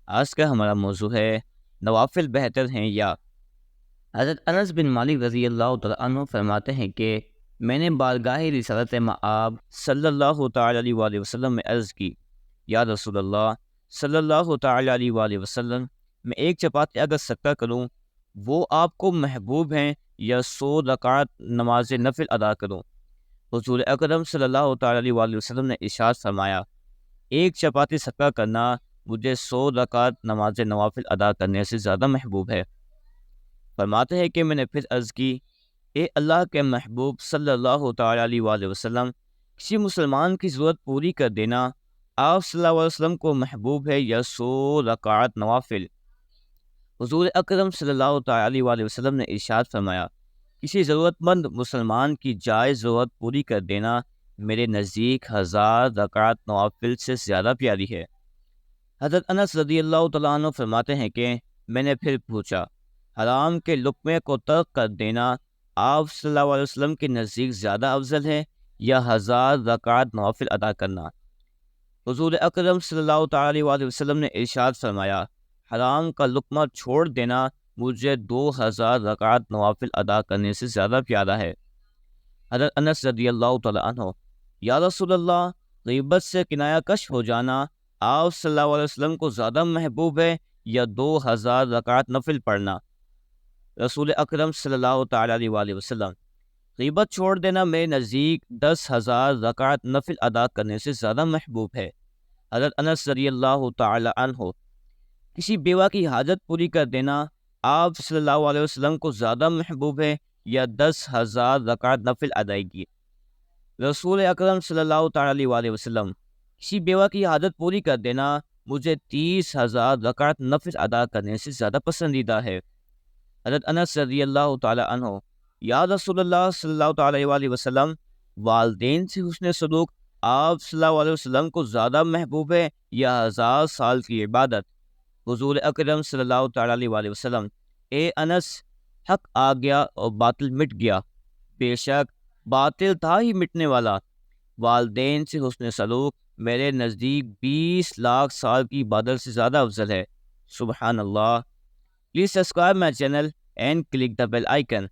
آج کا ہمارا موضوع ہے نوافل بہتر ہیں یا؟ حضرت انس بن مالک رضی اللہ تعالیٰ عنہ فرماتے ہیں کہ میں نے بارگاہ رسالت مآب صلی اللہ تعالیٰ علیہ وآلہ وسلم میں عرض کی، یا رسول اللہ صلی اللہ تعالیٰ علیہ وآلہ وسلم، میں ایک چپاتی اگر صدقہ کروں وہ آپ کو محبوب ہیں یا 100 رکعت نماز نفل ادا کروں؟ حضور اکرم صلی اللہ تعالیٰ علیہ وآلہ وسلم نے ارشاد فرمایا، ایک چپاتی صدقہ کرنا مجھے 100 رکعت نماز نوافل ادا کرنے سے زیادہ محبوب ہے۔ فرماتے ہیں کہ میں نے پھر عرض کی، اے اللہ کے محبوب صلی اللہ تعالیٰ علیہ وآلہ وسلم، کسی مسلمان کی ضرورت پوری کر دینا آپ صلی اللہ علیہ وسلم کو محبوب ہے یا 100 رکعت نوافل؟ حضور اکرم صلی اللہ تعالیٰ علیہ وآلہ وسلم نے ارشاد فرمایا، کسی ضرورت مند مسلمان کی جائز ضرورت پوری کر دینا میرے نزدیک 1000 رکعت نوافل سے زیادہ پیاری ہے۔ حضرت انس رضی اللہ تعالیٰ عنہ فرماتے ہیں کہ میں نے پھر پوچھا، حرام کے لقمے کو ترک کر دینا آپ صلی اللہ علیہ وسلم کے نزدیک زیادہ افضل ہے یا 1000 رکعت نوافل ادا کرنا؟ حضور اکرم صلی اللہ تعالیٰ علیہ وسلم نے ارشاد فرمایا، حرام کا لقمہ چھوڑ دینا مجھے 2000 رکعت نوافل ادا کرنے سے زیادہ پیارا ہے۔ حضرت انس رضی اللہ تعالیٰ عنہ، یا رسول اللہ، غیبت سے کنایہ کش ہو جانا آپ صلی اللہ علیہ وسلم کو زیادہ محبوب ہے یا 2000 رکعت نفل پڑھنا؟ رسول اکرم صلی اللہ تعالیٰ علیہ وآلہ وسلم، غیبت چھوڑ دینا میرے نزدیک 10,000 رکعت نفل ادا کرنے سے زیادہ محبوب ہے۔ حضرت انس رضی اللہ تعالیٰ عنہ، کسی بیوہ کی حاجت پوری کر دینا آپ صلی اللہ علیہ وسلم کو زیادہ محبوب ہے یا 10,000 رکعت نفل ادائیگی؟ رسول اکرم صلی اللہ تعالیٰ علیہ وآلہ وسلم، کسی بیوہ کی حاجت پوری کر دینا مجھے 30,000 رکعت نفل ادا کرنے سے زیادہ پسندیدہ ہے۔ حضرت انس رضی اللہ تعالیٰ عنہ، یا رسول اللہ صلی اللہ تعالیٰ علیہ وسلم، والدین سے حسن سلوک آپ صلی اللہ علیہ وسلم کو زیادہ محبوب ہے یا 1000 سال کی عبادت؟ حضور اکرم صلی اللہ تعالیٰ علیہ وسلم، اے انس، حق آ گیا اور باطل مٹ گیا، بے شک باطل تھا ہی مٹنے والا۔ والدین سے حسن سلوک میرے نزدیک 20 لاکھ سال کی عبادت سے زیادہ افضل ہے۔ سبحان اللہ۔ Please subscribe my channel and click the bell icon.